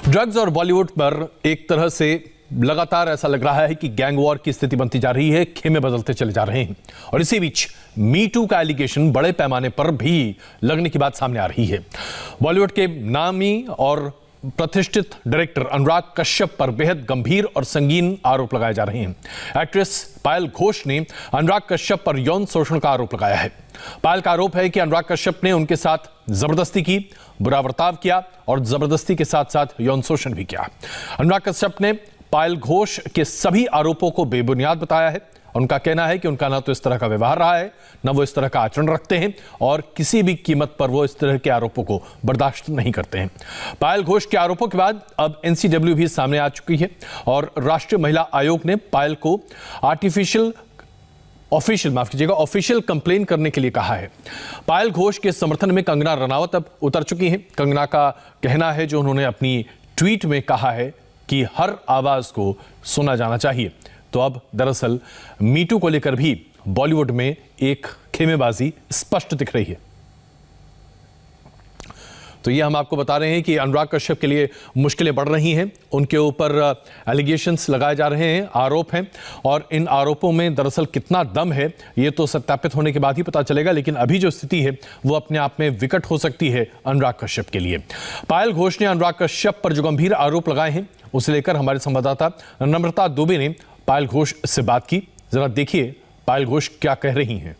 Drugs और बॉलीवुड पर एक तरह से लगातार ऐसा लग रहा है कि गैंग वॉर की स्थिति बनती जा रही है, खेमे बदलते चले जा रहे हैं। और इसी बीच मी टू का एलिगेशन बड़े पैमाने पर भी लगने की बात सामने आ रही है। बॉलीवुड के नामी और प्रतिष्ठित डायरेक्टर अनुराग कश्यप पर बेहद गंभीर और संगीन आरोप लगाए जा रहे हैं। एक्ट्रेस पायल घोष ने अनुराग कश्यप पर यौन शोषण का आरोप लगाया है। पायल का आरोप है कि अनुराग कश्यप ने उनके साथ जबरदस्ती की, बुरा बर्ताव किया और जबरदस्ती के साथ साथ यौन शोषण भी किया। अनुराग कश्यप ने पायल घोष के सभी आरोपों को बेबुनियाद बताया है। उनका कहना है कि उनका ना तो इस तरह का व्यवहार रहा है, न वो इस तरह का आचरण रखते हैं और किसी भी कीमत पर वो इस तरह के आरोपों को बर्दाश्त नहीं करते हैं। पायल घोष के आरोपों के बाद अब एनसीडब्ल्यू भी सामने आ चुकी है और राष्ट्रीय महिला आयोग ने पायल को ऑफिशियल कंप्लेन करने के लिए कहा है। पायल घोष के समर्थन में कंगना रनावत अब उतर चुकी हैं। कंगना का कहना है, जो उन्होंने अपनी ट्वीट में कहा है कि हर आवाज को सुना जाना चाहिए। तो अब दरअसल मीटू को लेकर भी बॉलीवुड में एक खेमेबाजी स्पष्ट दिख रही है। तो ये हम आपको बता रहे हैं कि अनुराग कश्यप के लिए मुश्किलें बढ़ रही हैं। उनके ऊपर एलिगेशंस लगाए जा रहे हैं, आरोप हैं, और इन आरोपों में दरअसल कितना दम है ये तो सत्यापित होने के बाद ही पता चलेगा। लेकिन अभी जो स्थिति है वो अपने आप में विकट हो सकती है अनुराग कश्यप के लिए। पायल घोष ने अनुराग कश्यप पर जो गंभीर आरोप लगाए हैं उसे लेकर हमारे संवाददाता नम्रता दुबे ने पायल घोष से बात की। जरा देखिए पायल घोष क्या कह रही हैं।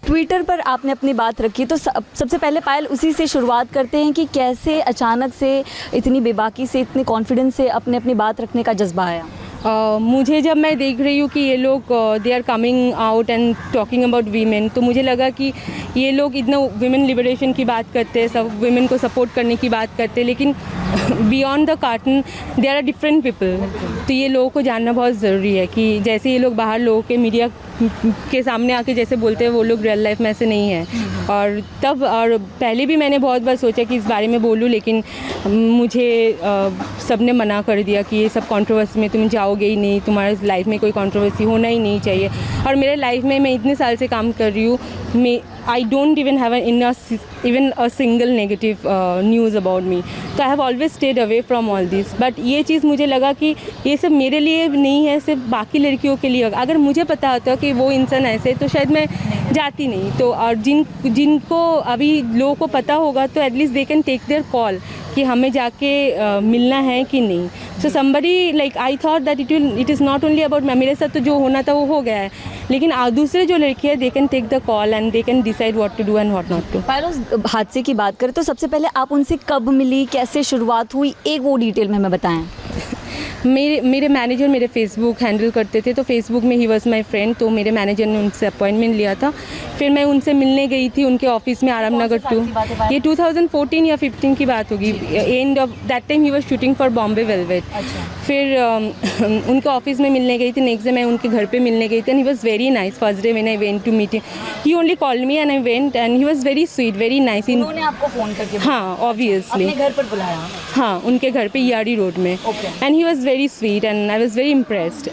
ट्विटर पर आपने अपनी बात रखी, तो सबसे पहले पायल उसी से शुरुआत करते हैं कि कैसे अचानक से इतनी बेबाकी से, इतने कॉन्फिडेंस से अपनी बात रखने का जज्बा आया। मुझे जब मैं देख रही हूँ कि ये लोग they are coming out and talking about women, तो मुझे लगा कि ये लोग इतना वीमेन लिबरेशन की बात करते हैं, सब वीमेन को सपोर्ट करने की बात करते हैं, लेकिन beyond the curtain they are different people. तो ये लोगों को जानना बहुत ज़रूरी है कि जैसे ये लोग बाहर लोगों के मीडिया के सामने आके जैसे बोलते हैं, वो लोग रियल लाइफ में ऐसे नहीं हैं। और पहले भी मैंने बहुत बार सोचा कि इस बारे में बोलूं, लेकिन मुझे सबने मना कर दिया कि ये सब कंट्रोवर्सी में तुम जाओगे ही नहीं, तुम्हारे लाइफ में कोई कंट्रोवर्सी होना ही नहीं चाहिए। और मेरे लाइफ में मैं इतने साल से काम कर रही हूँ, I don't even have even a single negative news about me. So I have always stayed away from all this. But ये चीज़ मुझे लगा कि ये सब मेरे लिए नहीं है, सिर्फ बाकी लड़कियों के लिए। अगर मुझे पता होता कि वो इंसान ऐसे, तो शायद मैं जाती नहीं। तो और जिनको अभी लोगों को पता होगा, तो at least they can take their call कि हमें जाके मिलना है कि नहीं। So somebody like I thought that it is not only about मेरे साथ तो जो होना था वो हो गया है, लेकिन दूसरे जो लड़की है they can take the call and they can decide what to do and what not to. Payal, उस हादसे की बात करें तो सबसे पहले आप उनसे कब मिली, कैसे शुरुआत हुई, एक वो डिटेल में हमें बताएं। मेरे मैनेजर मेरे फेसबुक हैंडल करते थे, तो फेसबुक में ही वॉज माई फ्रेंड, तो मेरे मैनेजर ने उनसे अपॉइंटमेंट लिया था। फिर मैं उनसे मिलने गई थी उनके ऑफिस में, आराम नगर 2। ये 2014 या 15 की बात होगी। End of that time he was shooting for Bombay velvet. फिर उनके ऑफिस में मिलने गई थी। नेक्स्ट डे मैं उनके घर पे मिलने गई थी and he was very nice. First day when I went to meeting, he only called me and I went and he was very sweet, very nice. उन्होंने आपको फ़ोन करके? हाँ, ऑब्वियसली अपने घर पर बुलाया? हाँ, उनके घर पे ईआरडी रोड में। And he was very sweet and I was very impressed.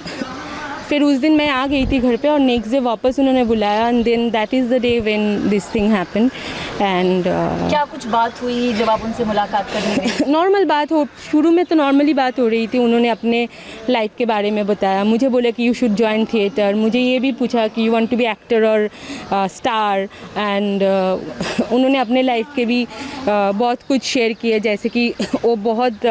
फिर उस दिन मैं आ गई थी घर पे और नेक्स्ट डे वापस उन्होंने बुलाया and then that is the day when this thing happened. And क्या कुछ बात हुई जब आप उनसे मुलाकात करने गए? नॉर्मल बात हो, शुरू में तो नॉर्मली बात हो रही थी। उन्होंने अपने लाइफ के बारे में बताया, मुझे बोला कि यू शुड जॉइन थिएटर। मुझे ये भी पूछा कि you want to be actor और स्टार। एंड उन्होंने अपने लाइफ के भी बहुत कुछ शेयर किए, जैसे कि वो बहुत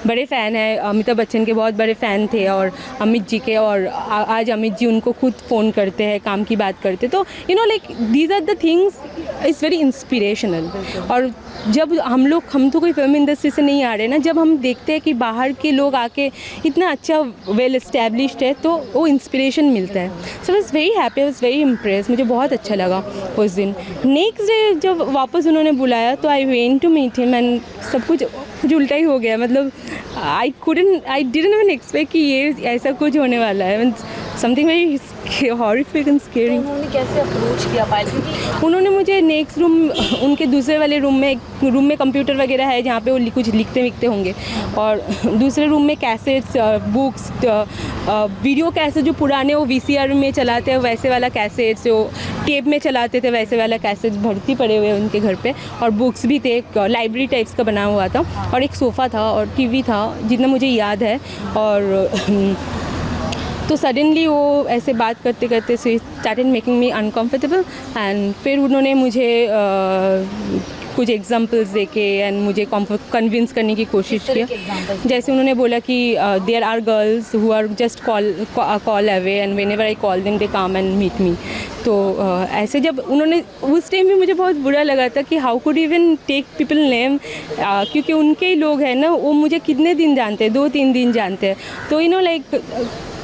बड़े फ़ैन है, अमिताभ बच्चन के बहुत बड़े फ़ैन थे और अमित जी के, और आज अमित जी उनको खुद फ़ोन करते हैं, काम की बात करते। तो you know like these are the things is very inspirational. और जब हम तो कोई फिल्म इंडस्ट्री से नहीं आ रहे ना, जब हम देखते हैं कि बाहर के लोग आके इतना अच्छा वेल एस्टेब्लिश्ड है, तो वो इंस्पिरेशन मिलता है। So I was very happy, I was very impress. मुझे बहुत अच्छा लगा उस दिन। नेक्स्ट डे जब वापस उन्होंने बुलाया तो I went to meet him and सब कुछ उल्टा ही हो गया। मतलब आई डिडंट इवन एक्सपेक्ट कि ये ऐसा कुछ होने वाला है। Something very horrific and scary. उन्होंने कैसे अप्रोच किया पायल, क्योंकि उन्होंने मुझे नेक्स्ट रूम, उनके दूसरे वाले रूम में कंप्यूटर वगैरह है जहाँ पे वो कुछ लिखते विखते होंगे, और दूसरे रूम में कैसेट्स, बुक्स, वीडियो कैसेट जो पुराने वो VCR में चलाते हैं वैसे वाला कैसेट्स, जो टेप में चलाते थे वैसे वाला कैसेट्स भर्ती पड़े हुए उनके घर पे, और बुक्स भी थे, लाइब्रेरी टाइप्स का बना हुआ था, और एक सोफ़ा था और टीवी था जितना मुझे याद है। और तो सडनली वो ऐसे बात करते करते started making me uncomfortable, and फिर उन्होंने मुझे कुछ एग्जांपल्स देके एंड मुझे कन्विंस करने की कोशिश किया। जैसे उन्होंने बोला कि there are girls who are just call away and whenever I call them they come and meet me. तो ऐसे जब उन्होंने, उस टाइम भी मुझे बहुत बुरा लगा था कि how could even take people name, क्योंकि उनके ही लोग हैं ना, वो मुझे कितने दिन जानते हैं, 2-3 दिन जानते हैं, तो लाइक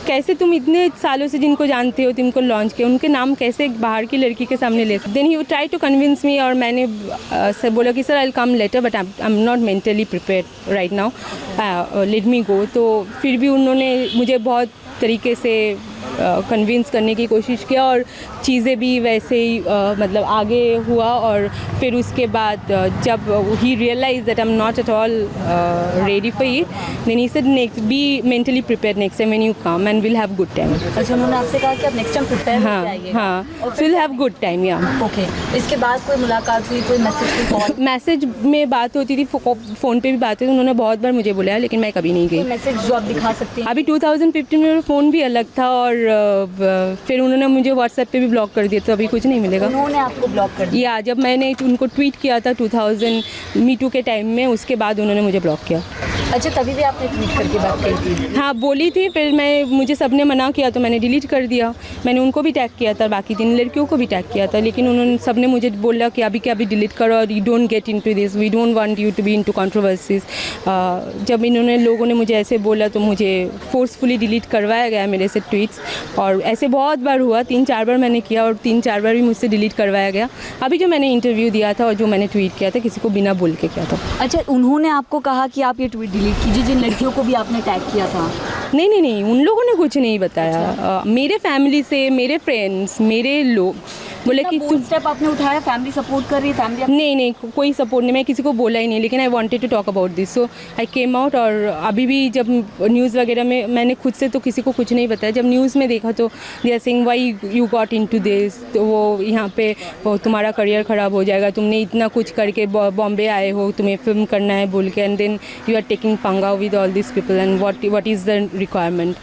कैसे तुम इतने सालों से जिनको जानते हो, तुमको लॉन्च किया, उनके नाम कैसे एक बाहर की लड़की के सामने ले सकते। Then he try to convince me, और मैंने सर बोला कि sir I will come later but I am not mentally prepared right now, let me go. तो फिर भी उन्होंने मुझे बहुत तरीके से कन्विंस करने की कोशिश किया, और चीज़ें भी वैसे ही मतलब आगे हुआ। और फिर उसके बाद जब he realize that I am not at all ready for it, then he said next be mentally prepare next time when you come and will have good time. अच्छा, उन्होंने आपसे कहा कि आप नेक्स्ट टाइम प्रिपेयर हो जाइए। हाँ, will have good time. या ओके, इसके बाद कोई मुलाकात हुई, कोई मैसेज, कोई कॉल? मैसेज में बात होती थी, फ़ोन पे भी बात होती थी, उन्होंने बहुत बार मुझे बुलाया लेकिन मैं कभी नहीं गई। मैसेज जो आप दिखा सकती हैं? अभी 2015 में मेरा फ़ोन भी अलग था, और फिर उन्होंने मुझे व्हाट्सएप पे भी ब्लॉक कर दिया, तो अभी कुछ नहीं मिलेगा। उन्होंने आपको ब्लॉक कर दिया? या जब मैंने उनको ट्वीट किया था 2000 मीटू के टाइम में, उसके बाद उन्होंने मुझे ब्लॉक किया। अच्छा, तभी भी आपने ट्वीट करके बात कही थी? हाँ, बोली थी, फिर मुझे सबने मना किया तो मैंने डिलीट कर दिया। मैंने उनको भी टैग किया था, बाकी 3 लड़कियों को भी टैग किया था, लेकिन उन्होंने सबने मुझे बोला कि अभी के अभी डिलीट करो, और you don't get into this, we don't want you to be into controversies. जब लोगों ने मुझे ऐसे बोला तो मुझे फोर्सफुली डिलीट करवाया गया मेरे से ट्वीट्स, और ऐसे बहुत बार हुआ, 3-4 बार मैंने किया, और 3-4 बार भी मुझसे डिलीट करवाया गया। अभी जो मैंने इंटरव्यू दिया था और जो मैंने ट्वीट किया था, किसी को बिना बोल के किया था। अच्छा, उन्होंने आपको कहा कि आप ये ट्वीट डिलीट कीजिए, जिन लड़कियों को भी आपने टैग किया था? नहीं, उन लोगों ने कुछ नहीं बताया। मेरे फैमिली से, मेरे फ्रेंड्स, मेरे लोग बोले कि तुम स्टेप आपने उठाया, फैमिली सपोर्ट कर रही है, फैमिली? नहीं, कोई सपोर्ट नहीं, मैं किसी को बोला ही नहीं, लेकिन I wanted to talk about this, so I came out. और अभी भी जब न्यूज़ वगैरह में मैंने खुद से तो किसी को कुछ नहीं बताया, जब न्यूज़ में देखा तो they are saying why you got into this, तो वो यहाँ पे तुम्हारा करियर ख़राब हो जाएगा, तुमने इतना कुछ करके बॉम्बे आए हो, तुम्हें फिल्म करना है बोल के, and then you are taking पंगा with all this people, and what is the requirement.